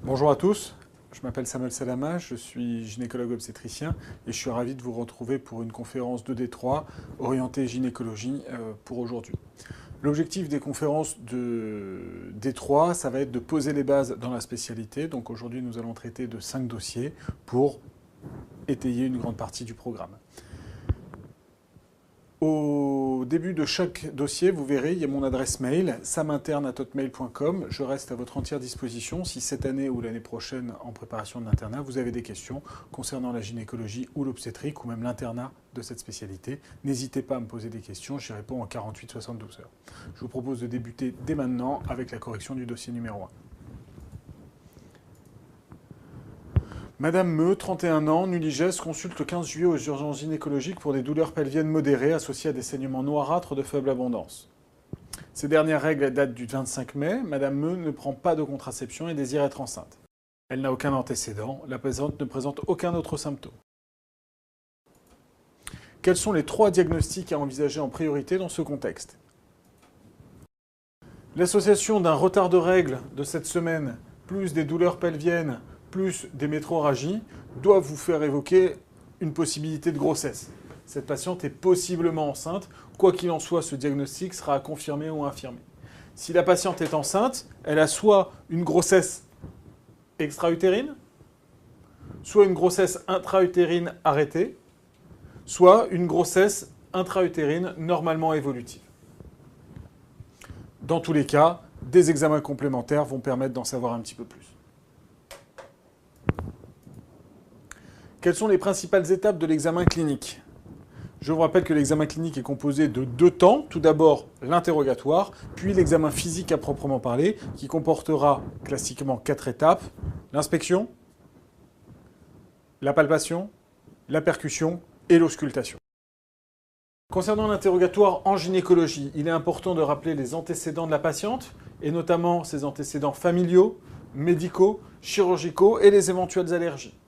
Bonjour à tous, je m'appelle Samuel Salama, je suis gynécologue obstétricien et je suis ravi de vous retrouver pour une conférence de D3 orientée gynécologie pour aujourd'hui. L'objectif des conférences de D3, ça va être de poser les bases dans la spécialité. Donc aujourd'hui, nous allons traiter de 5 dossiers pour étayer une grande partie du programme. Au début de chaque dossier, vous verrez, il y a mon adresse mail, saminterne@hotmail.com. Je reste à votre entière disposition si cette année ou l'année prochaine, en préparation de l'internat, vous avez des questions concernant la gynécologie ou l'obstétrique ou même l'internat de cette spécialité. N'hésitez pas à me poser des questions, j'y réponds en 48-72 heures. Je vous propose de débuter dès maintenant avec la correction du dossier numéro 1. Madame Meux, 31 ans, Nuligès, consulte le 15 juillet aux urgences gynécologiques pour des douleurs pelviennes modérées associées à des saignements noirâtres de faible abondance. Ces dernières règles datent du 25 mai. Madame Meux ne prend pas de contraception et désire être enceinte. Elle n'a aucun antécédent. La patiente ne présente aucun autre symptôme. Quels sont les 3 diagnostics à envisager en priorité dans ce contexte? L'association d'un retard de règles de cette semaine, plus des douleurs pelviennes, plus des métrorragies, doivent vous faire évoquer une possibilité de grossesse. Cette patiente est possiblement enceinte. Quoi qu'il en soit, ce diagnostic sera à confirmer ou à infirmer. Si la patiente est enceinte, elle a soit une grossesse extra-utérine, soit une grossesse intra-utérine arrêtée, soit une grossesse intra-utérine normalement évolutive. Dans tous les cas, des examens complémentaires vont permettre d'en savoir un petit peu plus. Quelles sont les principales étapes de l'examen clinique? Je vous rappelle que l'examen clinique est composé de 2 temps. Tout d'abord, l'interrogatoire, puis l'examen physique à proprement parler, qui comportera classiquement 4 étapes. L'inspection, la palpation, la percussion et l'auscultation. Concernant l'interrogatoire en gynécologie, il est important de rappeler les antécédents de la patiente, et notamment ses antécédents familiaux, médicaux, chirurgicaux et les éventuelles allergies.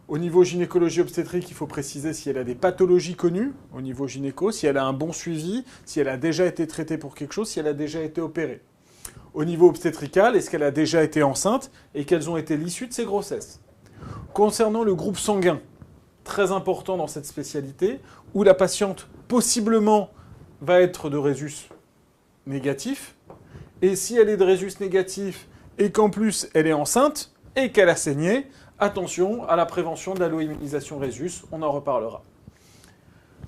Au niveau gynécologie obstétrique, il faut préciser si elle a des pathologies connues au niveau gynéco, si elle a un bon suivi, si elle a déjà été traitée pour quelque chose, si elle a déjà été opérée. Au niveau obstétrical, est-ce qu'elle a déjà été enceinte et quelles ont été l'issue de ses grossesses? Concernant le groupe sanguin, très important dans cette spécialité, où la patiente possiblement va être de rhésus négatif, et si elle est de rhésus négatif et qu'en plus elle est enceinte et qu'elle a saigné, attention à la prévention de l'alloimmunisation rhésus, on en reparlera.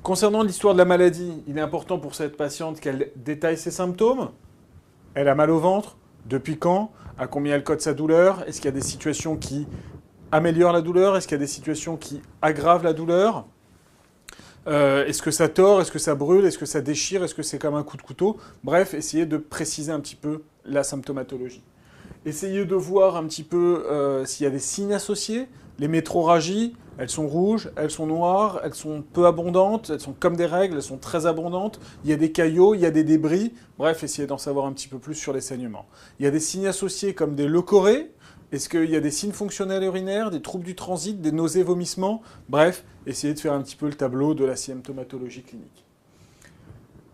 Concernant l'histoire de la maladie, il est important pour cette patiente qu'elle détaille ses symptômes. Elle a mal au ventre, depuis quand, à combien elle code sa douleur, est-ce qu'il y a des situations qui améliorent la douleur, est-ce qu'il y a des situations qui aggravent la douleur, est-ce que ça tord, est-ce que ça brûle, est-ce que ça déchire, est-ce que c'est comme un coup de couteau. Bref, essayez de préciser un petit peu la symptomatologie. Essayez de voir un petit peu s'il y a des signes associés. Les métrorragies, elles sont rouges, elles sont noires, elles sont peu abondantes, elles sont comme des règles, elles sont très abondantes. Il y a des caillots, il y a des débris. Bref, essayez d'en savoir un petit peu plus sur les saignements. Il y a des signes associés comme des leucorrhées. Est-ce qu'il y a des signes fonctionnels urinaires, des troubles du transit, des nausées, vomissements? Bref, essayez de faire un petit peu le tableau de la symptomatologie clinique.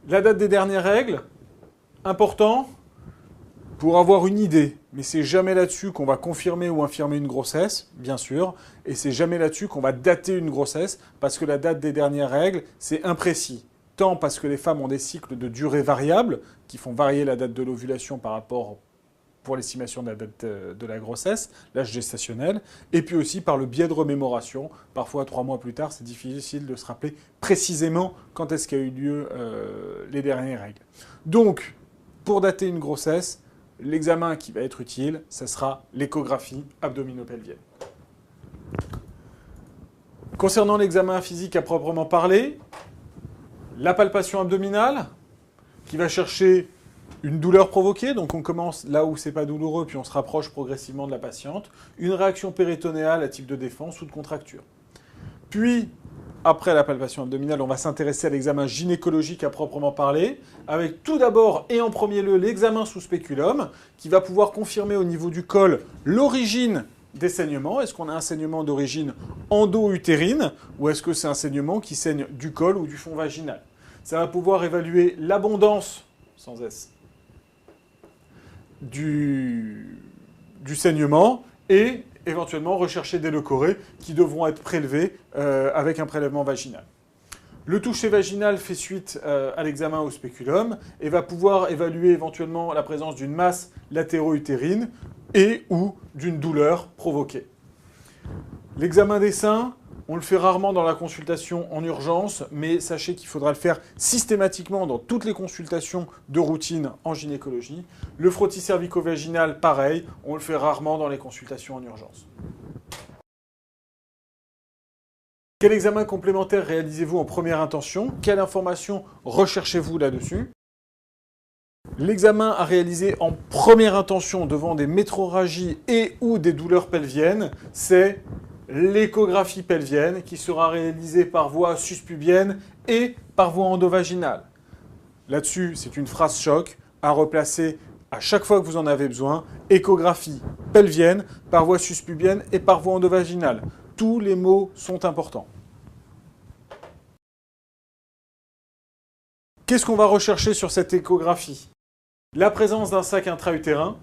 La date des dernières règles, important pour avoir une idée, mais c'est jamais là-dessus qu'on va confirmer ou infirmer une grossesse, bien sûr, et c'est jamais là-dessus qu'on va dater une grossesse, parce que la date des dernières règles, c'est imprécis. Tant parce que les femmes ont des cycles de durée variable, qui font varier la date de l'ovulation par rapport pour l'estimation de la date de la grossesse, l'âge gestationnel, et puis aussi par le biais de remémoration. Parfois, 3 mois plus tard, c'est difficile de se rappeler précisément quand est-ce qu'a eu lieu les dernières règles. Donc, pour dater une grossesse, l'examen qui va être utile, ça sera l'échographie abdominopelvienne. Concernant l'examen physique à proprement parler, la palpation abdominale, qui va chercher une douleur provoquée, donc on commence là où c'est pas douloureux, puis on se rapproche progressivement de la patiente. Une réaction péritonéale à type de défense ou de contracture. Puis, après la palpation abdominale, on va s'intéresser à l'examen gynécologique à proprement parler, avec tout d'abord et en premier lieu l'examen sous spéculum, qui va pouvoir confirmer au niveau du col l'origine des saignements. Est-ce qu'on a un saignement d'origine endo-utérine, ou est-ce que c'est un saignement qui saigne du col ou du fond vaginal? Ça va pouvoir évaluer l'abondance, sans S, du saignement, et éventuellement rechercher des leucorrhées qui devront être prélevées avec un prélèvement vaginal. Le toucher vaginal fait suite à l'examen au spéculum et va pouvoir évaluer éventuellement la présence d'une masse latéro-utérine et ou d'une douleur provoquée. L'examen des seins, on le fait rarement dans la consultation en urgence, mais sachez qu'il faudra le faire systématiquement dans toutes les consultations de routine en gynécologie. Le frottis cervico-vaginal, pareil, on le fait rarement dans les consultations en urgence. Quel examen complémentaire réalisez-vous en première intention? Quelle information recherchez-vous là-dessus? L'examen à réaliser en première intention devant des métrorragies et ou des douleurs pelviennes, c'est l'échographie pelvienne qui sera réalisée par voie suspubienne et par voie endovaginale. Là-dessus, c'est une phrase choc à replacer à chaque fois que vous en avez besoin. Échographie pelvienne par voie suspubienne et par voie endovaginale. Tous les mots sont importants. Qu'est-ce qu'on va rechercher sur cette échographie? La présence d'un sac intra-utérin.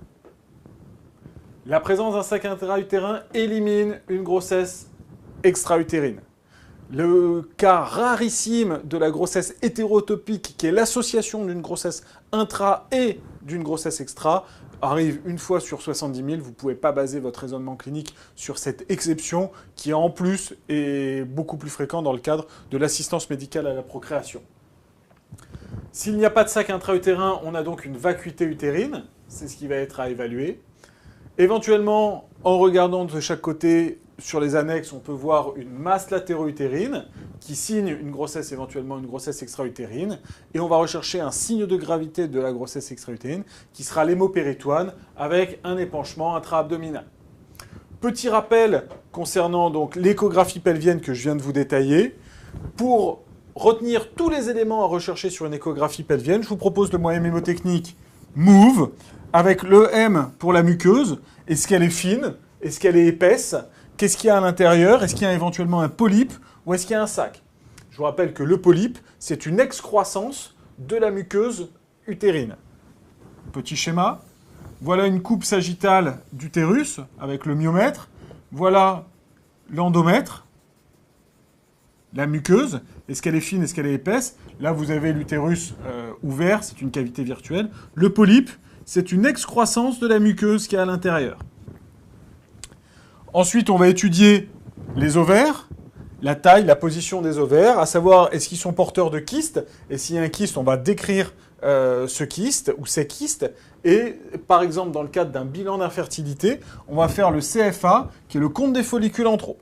La présence d'un sac intra-utérin élimine une grossesse extra-utérine. Le cas rarissime de la grossesse hétérotopique, qui est l'association d'une grossesse intra et d'une grossesse extra, arrive une fois sur 70 000. Vous ne pouvez pas baser votre raisonnement clinique sur cette exception qui, en plus, est beaucoup plus fréquent dans le cadre de l'assistance médicale à la procréation. S'il n'y a pas de sac intra-utérin, on a donc une vacuité utérine. C'est ce qui va être à évaluer. Éventuellement, en regardant de chaque côté sur les annexes, on peut voir une masse latéro-utérine qui signe une grossesse, éventuellement une grossesse extra-utérine. Et on va rechercher un signe de gravité de la grossesse extra-utérine qui sera l'hémopéritoine avec un épanchement intra-abdominal. Petit rappel concernant donc l'échographie pelvienne que je viens de vous détailler. Pour retenir tous les éléments à rechercher sur une échographie pelvienne, je vous propose le moyen mémotechnique MOVE avec le M pour la muqueuse. Est-ce qu'elle est fine? Est-ce qu'elle est épaisse? Qu'est-ce qu'il y a à l'intérieur? Est-ce qu'il y a éventuellement un polype ou est-ce qu'il y a un sac? Je vous rappelle que le polype, c'est une excroissance de la muqueuse utérine. Petit schéma. Voilà une coupe sagittale d'utérus avec le myomètre. Voilà l'endomètre, la muqueuse. Est-ce qu'elle est fine? Est-ce qu'elle est épaisse? Là, vous avez l'utérus ouvert, c'est une cavité virtuelle. Le polype, c'est une excroissance de la muqueuse qui est à l'intérieur. Ensuite, on va étudier les ovaires, la taille, la position des ovaires, à savoir est-ce qu'ils sont porteurs de kystes. Et s'il y a un kyste, on va décrire ce kyste ou ces kystes. Et par exemple, dans le cadre d'un bilan d'infertilité, on va faire le CFA, qui est le compte des follicules en trop.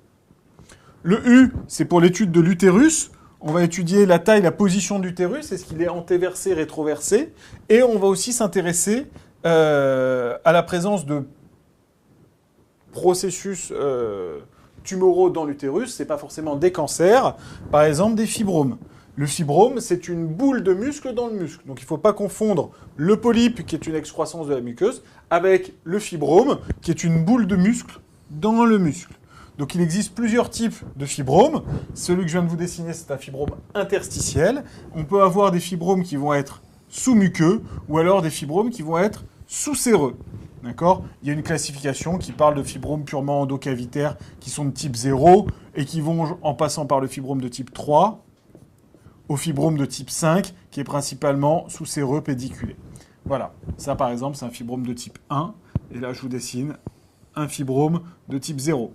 Le U, c'est pour l'étude de l'utérus. On va étudier la taille, la position de l'utérus, est-ce qu'il est antéversé, rétroversé. Et on va aussi s'intéresser à la présence de processus tumoraux dans l'utérus. Ce n'est pas forcément des cancers, par exemple des fibromes. Le fibrome, c'est une boule de muscle dans le muscle. Donc il ne faut pas confondre le polype, qui est une excroissance de la muqueuse, avec le fibrome, qui est une boule de muscle dans le muscle. Donc il existe plusieurs types de fibromes. Celui que je viens de vous dessiner, c'est un fibrome interstitiel. On peut avoir des fibromes qui vont être sous-muqueux ou alors des fibromes qui vont être sous-séreux. D'accord? Il y a une classification qui parle de fibromes purement endocavitaires qui sont de type 0 et qui vont, en passant par le fibrome de type 3, au fibrome de type 5 qui est principalement sous-séreux pédiculé. Voilà. Ça, par exemple, c'est un fibrome de type 1. Et là, je vous dessine un fibrome de type 0.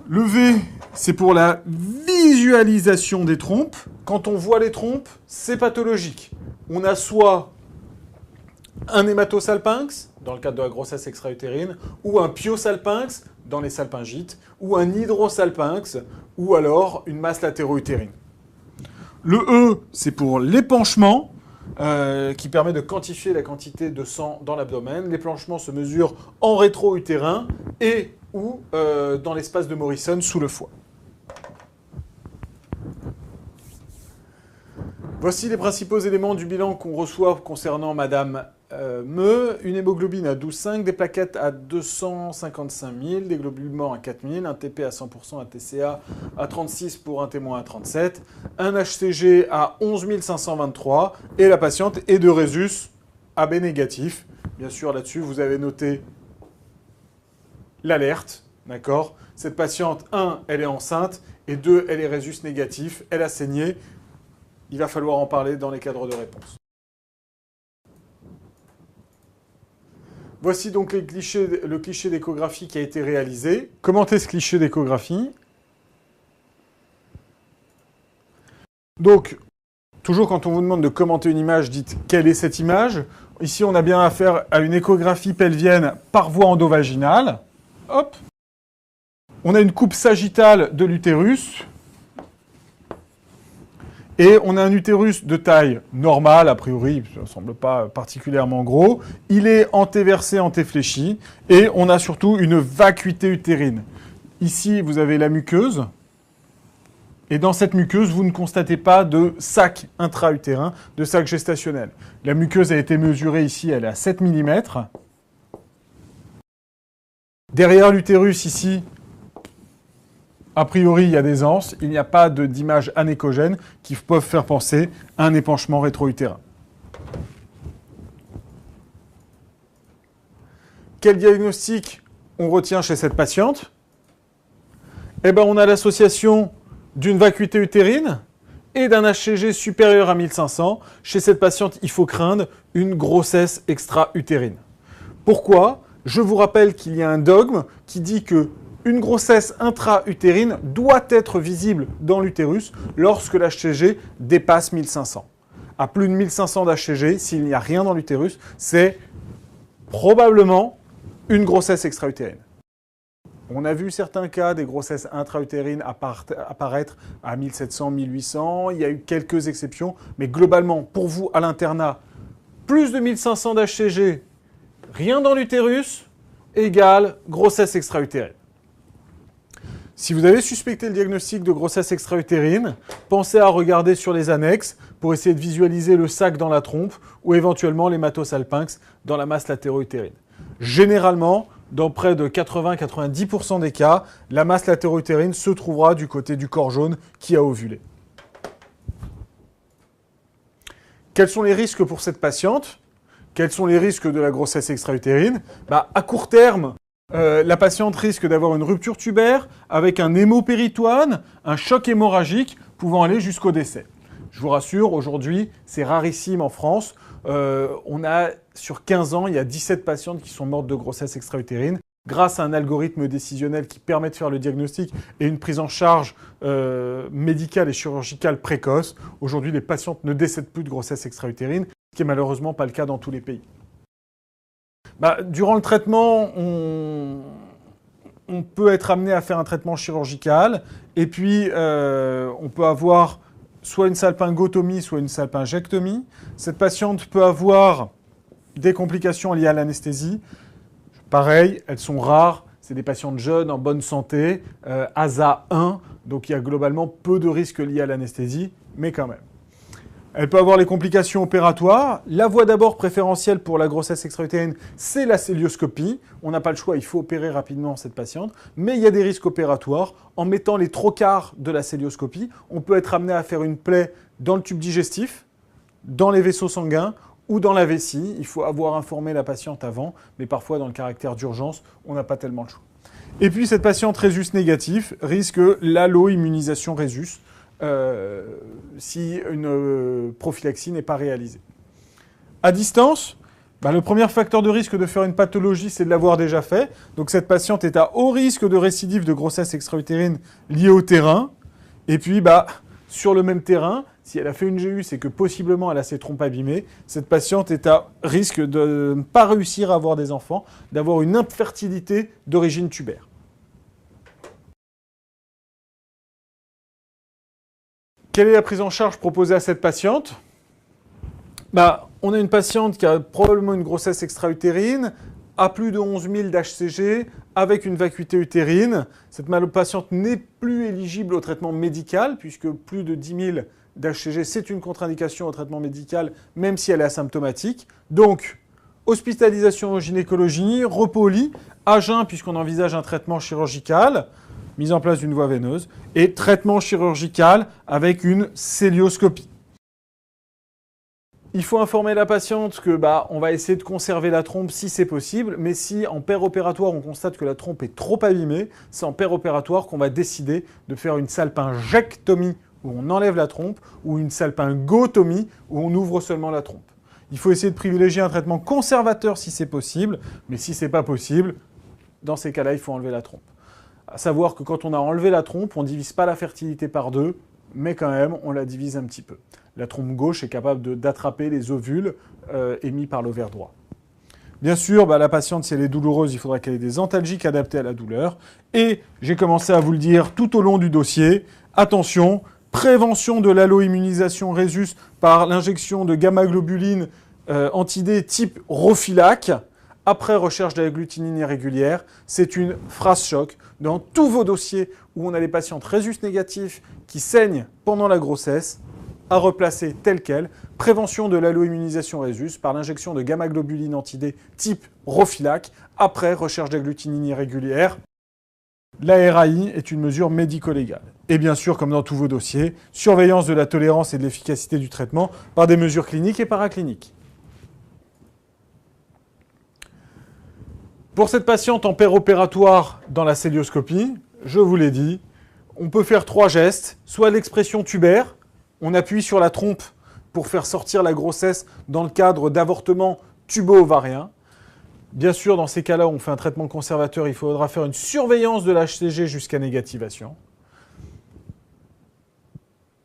Le V, c'est pour la visualisation des trompes. Quand on voit les trompes, c'est pathologique. On a soit un hématosalpinx, dans le cadre de la grossesse extra-utérine, ou un pyosalpinx, dans les salpingites, ou un hydrosalpinx, ou alors une masse latéro-utérine. Le E, c'est pour l'épanchement, qui permet de quantifier la quantité de sang dans l'abdomen. L'épanchement se mesure en rétro-utérin et ou dans l'espace de Morrison sous le foie. Voici les principaux éléments du bilan qu'on reçoit concernant Madame Me. Une hémoglobine à 12,5, des plaquettes à 255 000, des globules morts à 4 000, un TP à 100%, un TCA à 36 pour un témoin à 37, un HCG à 11 523 et la patiente est de Rhésus AB négatif. Bien sûr, là-dessus, vous avez noté l'alerte, d'accord? Cette patiente, 1, elle est enceinte, et 2, elle est résus négatif, elle a saigné. Il va falloir en parler dans les cadres de réponse. Voici donc le cliché d'échographie qui a été réalisé. Commentez ce cliché d'échographie. Donc, toujours quand on vous demande de commenter une image, dites quelle est cette image. Ici, on a bien affaire à une échographie pelvienne par voie endovaginale. Hop. On a une coupe sagittale de l'utérus. Et on a un utérus de taille normale, a priori, ça ne semble pas particulièrement gros. Il est antéversé, antéfléchi. Et on a surtout une vacuité utérine. Ici, vous avez la muqueuse. Et dans cette muqueuse, vous ne constatez pas de sac intra-utérin, de sac gestationnel. La muqueuse a été mesurée ici, elle est à 7 mm. Derrière l'utérus, ici, a priori, il y a des anses. Il n'y a pas d'image anéchogène qui peuvent faire penser à un épanchement rétro-utérin. Quel diagnostic on retient chez cette patiente? Eh bien, on a l'association d'une vacuité utérine et d'un HCG supérieur à 1500. Chez cette patiente, il faut craindre une grossesse extra-utérine. Pourquoi? Je vous rappelle qu'il y a un dogme qui dit que une grossesse intra-utérine doit être visible dans l'utérus lorsque l'HCG dépasse 1500. À plus de 1500 d'HCG, s'il n'y a rien dans l'utérus, c'est probablement une grossesse extra-utérine. On a vu certains cas des grossesses intra-utérines apparaître à 1700, 1800. Il y a eu quelques exceptions. Mais globalement, pour vous, à l'internat, plus de 1500 d'HCG, rien dans l'utérus, égale grossesse extra-utérine. Si vous avez suspecté le diagnostic de grossesse extra-utérine, pensez à regarder sur les annexes pour essayer de visualiser le sac dans la trompe ou éventuellement l'hématosalpinx dans la masse latéro-utérine. Généralement, dans près de 80-90% des cas, la masse latéro-utérine se trouvera du côté du corps jaune qui a ovulé. Quels sont les risques pour cette patiente? Quels sont les risques de la grossesse extra-utérine? À court terme, la patiente risque d'avoir une rupture tubaire avec un hémopéritoine, un choc hémorragique pouvant aller jusqu'au décès. Je vous rassure, aujourd'hui, c'est rarissime en France. On a, sur 15 ans, il y a 17 patientes qui sont mortes de grossesse extra-utérine grâce à un algorithme décisionnel qui permet de faire le diagnostic et une prise en charge médicale et chirurgicale précoce. Aujourd'hui, les patientes ne décèdent plus de grossesse extra-utérine, ce qui n'est malheureusement pas le cas dans tous les pays. Durant le traitement, on peut être amené à faire un traitement chirurgical et puis on peut avoir soit une salpingotomie, soit une salpingectomie. Cette patiente peut avoir des complications liées à l'anesthésie. Pareil, elles sont rares. C'est des patientes jeunes, en bonne santé, ASA 1. Donc il y a globalement peu de risques liés à l'anesthésie, mais quand même. Elle peut avoir les complications opératoires. La voie d'abord préférentielle pour la grossesse extra-utérine, c'est la célioscopie. On n'a pas le choix, il faut opérer rapidement cette patiente. Mais il y a des risques opératoires. En mettant les trocars de la célioscopie, on peut être amené à faire une plaie dans le tube digestif, dans les vaisseaux sanguins ou dans la vessie. Il faut avoir informé la patiente avant, mais parfois dans le caractère d'urgence, on n'a pas tellement le choix. Et puis cette patiente résus négatif risque l'allo-immunisation résus. Si une prophylaxie n'est pas réalisée. À distance, le premier facteur de risque de faire une pathologie, c'est de l'avoir déjà fait. Donc cette patiente est à haut risque de récidive de grossesse extra-utérine liée au terrain. Et puis, sur le même terrain, si elle a fait une GU, c'est que possiblement elle a ses trompes abîmées. Cette patiente est à risque de ne pas réussir à avoir des enfants, d'avoir une infertilité d'origine tubaire. Quelle est la prise en charge proposée à cette patiente? On a une patiente qui a probablement une grossesse extra-utérine, à plus de 11 000 d'HCG, avec une vacuité utérine. Cette patiente n'est plus éligible au traitement médical, puisque plus de 10 000 d'HCG, c'est une contre-indication au traitement médical, même si elle est asymptomatique. Donc, hospitalisation en gynécologie, repos au lit, à jeun, puisqu'on envisage un traitement chirurgical, mise en place d'une voie veineuse, et traitement chirurgical avec une célioscopie. Il faut informer la patiente que on va essayer de conserver la trompe si c'est possible, mais si en péropératoire on constate que la trompe est trop abîmée, c'est en péropératoire qu'on va décider de faire une salpingectomie où on enlève la trompe ou une salpingotomie où on ouvre seulement la trompe. Il faut essayer de privilégier un traitement conservateur si c'est possible, mais si c'est pas possible, dans ces cas-là, il faut enlever la trompe. À savoir que quand on a enlevé la trompe, on ne divise pas la fertilité par 2, mais quand même, on la divise un petit peu. La trompe gauche est capable d'attraper les ovules émis par l'ovaire droit. Bien sûr, la patiente, si elle est douloureuse, il faudra qu'elle ait des antalgiques adaptés à la douleur. Et j'ai commencé à vous le dire tout au long du dossier, attention, prévention de l'alloimmunisation rhésus par l'injection de gamma-globuline anti-D type Rofilac, après recherche d'agglutinine irrégulière. C'est une phrase choc. Dans tous vos dossiers où on a les patientes rhésus négatifs qui saignent pendant la grossesse, à replacer telle quelle, prévention de l'alloimmunisation rhésus par l'injection de gamma-globuline anti-D type Rofilac, après recherche d'agglutinine irrégulière. La RAI est une mesure médico-légale. Et bien sûr, comme dans tous vos dossiers, surveillance de la tolérance et de l'efficacité du traitement par des mesures cliniques et paracliniques. Pour cette patiente en péropératoire dans la célioscopie, je vous l'ai dit, on peut faire 3 gestes, soit l'expression tubaire, on appuie sur la trompe pour faire sortir la grossesse dans le cadre d'avortement tubo-ovarien. Bien sûr, dans ces cas-là, on fait un traitement conservateur, il faudra faire une surveillance de l'HCG jusqu'à négativation.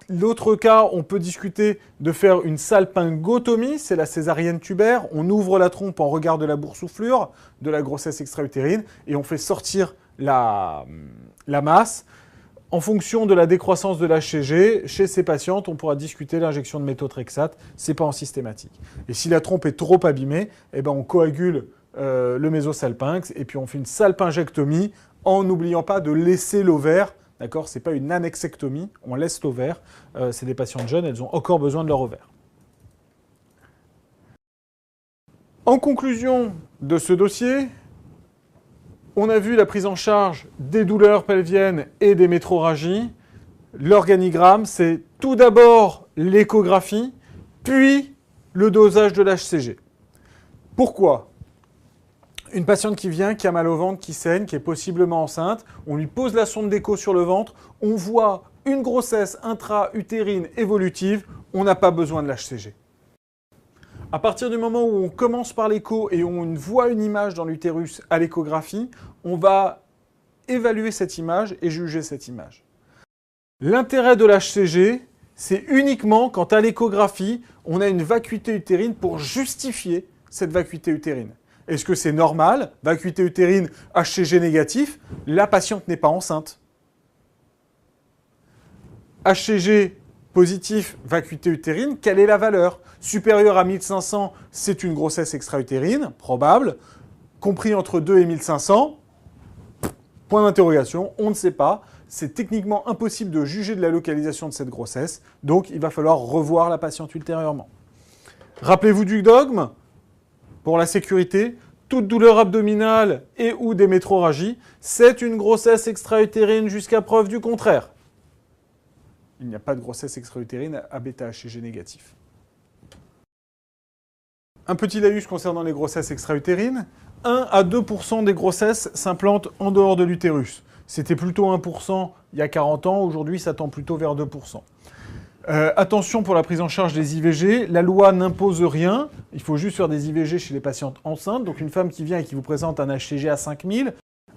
L'autre cas, on peut discuter de faire une salpingotomie, c'est la césarienne tubaire. On ouvre la trompe en regard de la boursouflure de la grossesse extra-utérine et on fait sortir la masse. En fonction de la décroissance de l'HCG, chez ces patientes, on pourra discuter l'injection de méthotrexate, c'est pas en systématique. Et si la trompe est trop abîmée, on coagule le mésosalpinx et puis on fait une salpingectomie en n'oubliant pas de laisser l'ovaire. D'accord, c'est pas une annexectomie, on laisse l'ovaire. C'est des patientes jeunes, elles ont encore besoin de leur ovaire. En conclusion de ce dossier, on a vu la prise en charge des douleurs pelviennes et des métrorragies. L'organigramme, c'est tout d'abord l'échographie, puis le dosage de l'HCG. Pourquoi ? Une patiente qui vient, qui a mal au ventre, qui saigne, qui est possiblement enceinte, on lui pose la sonde d'écho sur le ventre, on voit une grossesse intra-utérine évolutive, on n'a pas besoin de l'HCG. À partir du moment où on commence par l'écho et on voit une image dans l'utérus à l'échographie, on va évaluer cette image et juger cette image. L'intérêt de l'HCG, c'est uniquement quand à l'échographie, on a une vacuité utérine pour justifier cette vacuité utérine. Est-ce que c'est normal, vacuité utérine, HCG négatif, la patiente n'est pas enceinte. HCG positif, vacuité utérine, quelle est la valeur? Supérieure à 1500, c'est une grossesse extra-utérine, probable. Compris entre 2 et 1500, point d'interrogation, on ne sait pas. C'est techniquement impossible de juger de la localisation de cette grossesse, donc il va falloir revoir la patiente ultérieurement. Rappelez-vous du dogme, pour la sécurité, toute douleur abdominale et ou des métrorragies, c'est une grossesse extra-utérine jusqu'à preuve du contraire. Il n'y a pas de grossesse extra-utérine à bêta-HCG négatif. Un petit laïus concernant les grossesses extra-utérines. 1 à 2% des grossesses s'implantent en dehors de l'utérus. C'était plutôt 1% il y a 40 ans, aujourd'hui ça tend plutôt vers 2%. Attention pour la prise en charge des IVG, la loi n'impose rien, il faut juste faire des IVG chez les patientes enceintes. Donc une femme qui vient et qui vous présente un HCG à 5000,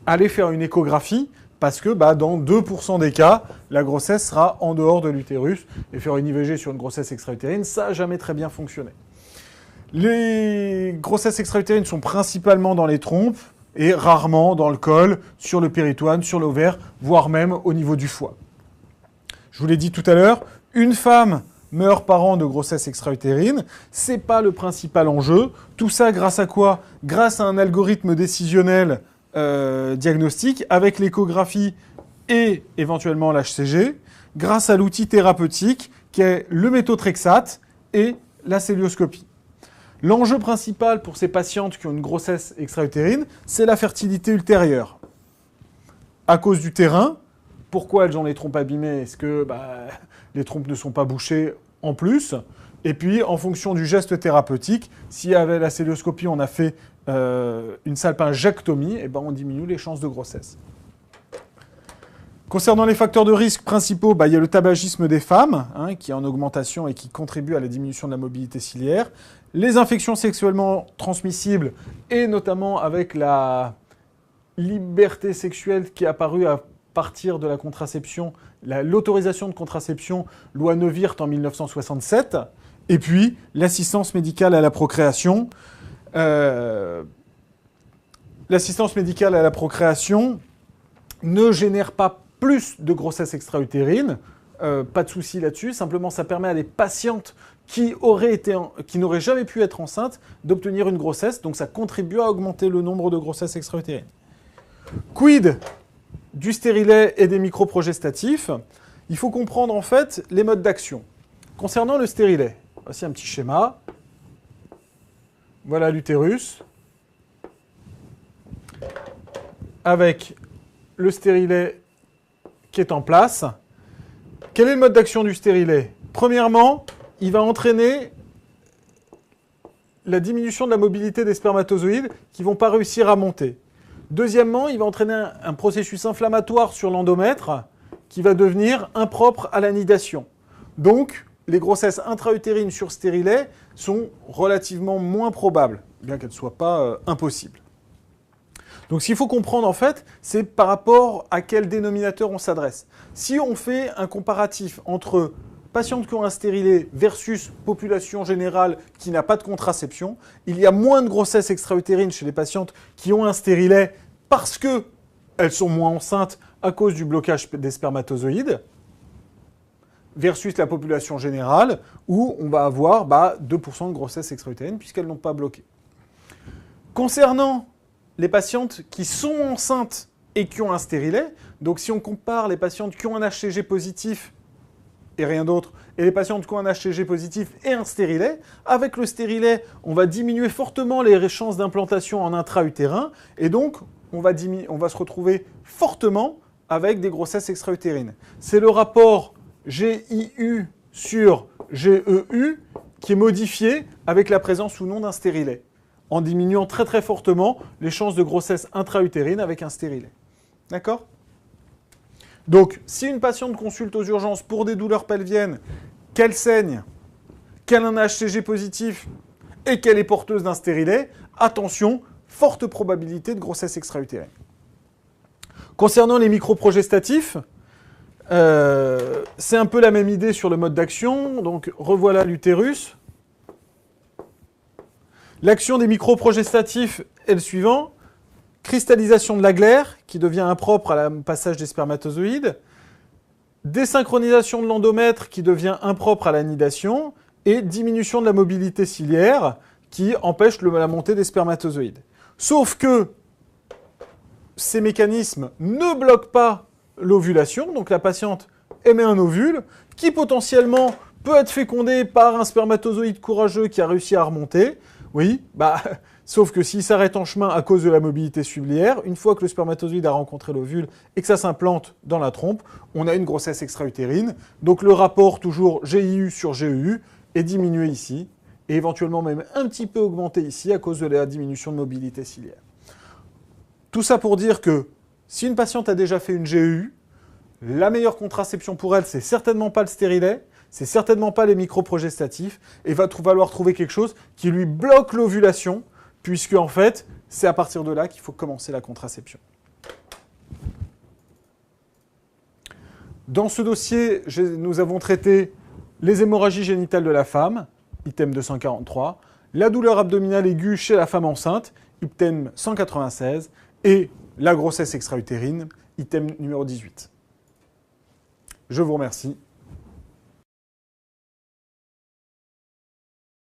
allez faire une échographie parce que dans 2% des cas, la grossesse sera en dehors de l'utérus. Et faire une IVG sur une grossesse extra-utérine, ça n'a jamais très bien fonctionné. Les grossesses extra-utérines sont principalement dans les trompes et rarement dans le col, sur le péritoine, sur l'ovaire, voire même au niveau du foie. Je vous l'ai dit tout à l'heure, une femme meurt par an de grossesse extra-utérine, c'est pas le principal enjeu. Tout ça grâce à quoi? Grâce à un algorithme décisionnel diagnostique avec l'échographie et éventuellement l'HCG, grâce à l'outil thérapeutique qui est le méthotrexate et la célioscopie. L'enjeu principal pour ces patientes qui ont une grossesse extra-utérine, c'est la fertilité ultérieure. À cause du terrain, pourquoi elles ont les trompes abîmées? Est-ce que les trompes ne sont pas bouchées en plus? Et puis, en fonction du geste thérapeutique, si avec la célioscopie, on a fait une salpingectomie, eh ben, on diminue les chances de grossesse. Concernant les facteurs de risque principaux, il y a le tabagisme des femmes, qui est en augmentation et qui contribue à la diminution de la mobilité ciliaire. Les infections sexuellement transmissibles, et notamment avec la liberté sexuelle qui est apparue à partir de la contraception, l'autorisation de contraception, loi Neuwirth en 1967, et puis l'assistance médicale à la procréation. L'assistance médicale à la procréation ne génère pas plus de grossesse extra-utérine, pas de souci là-dessus, simplement ça permet à des patientes qui n'auraient jamais pu être enceintes d'obtenir une grossesse, donc ça contribue à augmenter le nombre de grossesses extra-utérines. Quid du stérilet et des microprogestatifs? Il faut comprendre en fait les modes d'action. Concernant le stérilet, voici un petit schéma. Voilà l'utérus, avec le stérilet qui est en place. Quel est le mode d'action du stérilet? Premièrement, il va entraîner la diminution de la mobilité des spermatozoïdes qui ne vont pas réussir à monter. Deuxièmement, il va entraîner un processus inflammatoire sur l'endomètre qui va devenir impropre à la nidation. Donc, les grossesses intra-utérines sur stérilet sont relativement moins probables, bien qu'elles ne soient pas impossibles. Donc ce qu'il faut comprendre en fait, c'est par rapport à quel dénominateur on s'adresse. Si on fait un comparatif entre patientes qui ont un stérilet versus population générale qui n'a pas de contraception, il y a moins de grossesses extra-utérines chez les patientes qui ont un stérilet parce qu'elles sont moins enceintes à cause du blocage des spermatozoïdes, versus la population générale où on va avoir 2% de grossesses extra-utérines puisqu'elles n'ont pas bloqué. Concernant les patientes qui sont enceintes et qui ont un stérilet, donc si on compare les patientes qui ont un HCG positif et rien d'autre, et les patientes qui ont un HCG positif et un stérilet, avec le stérilet, on va diminuer fortement les chances d'implantation en intra-utérin, et donc on va se retrouver fortement avec des grossesses extra-utérines. C'est le rapport GIU sur GEU qui est modifié avec la présence ou non d'un stérilet, en diminuant très très fortement les chances de grossesse intra-utérine avec un stérilet. D'accord ? Donc, si une patiente consulte aux urgences pour des douleurs pelviennes, qu'elle saigne, qu'elle a un HCG positif et qu'elle est porteuse d'un stérilet, attention, forte probabilité de grossesse extra-utérine. Concernant les microprogestatifs, c'est un peu la même idée sur le mode d'action. Donc, revoilà l'utérus. L'action des microprogestatifs est le suivant. Cristallisation de la glaire, qui devient impropre à la passage des spermatozoïdes. Désynchronisation de l'endomètre, qui devient impropre à la nidation. Et diminution de la mobilité ciliaire, qui empêche la montée des spermatozoïdes. Sauf que ces mécanismes ne bloquent pas l'ovulation, donc la patiente émet un ovule, qui potentiellement peut être fécondé par un spermatozoïde courageux qui a réussi à remonter. Oui, sauf que s'il s'arrête en chemin à cause de la mobilité sublière, une fois que le spermatozoïde a rencontré l'ovule et que ça s'implante dans la trompe, on a une grossesse extra-utérine. Donc le rapport toujours GIU sur GEU est diminué ici, et éventuellement même un petit peu augmenté ici à cause de la diminution de mobilité ciliaire. Tout ça pour dire que si une patiente a déjà fait une GEU, la meilleure contraception pour elle, c'est certainement pas le stérilet, c'est certainement pas les microprogestatifs, et il va falloir trouver quelque chose qui lui bloque l'ovulation, puisque en fait, c'est à partir de là qu'il faut commencer la contraception. Dans ce dossier, nous avons traité les hémorragies génitales de la femme, item 243, la douleur abdominale aiguë chez la femme enceinte, item 196, et la grossesse extra-utérine, item numéro 18. Je vous remercie.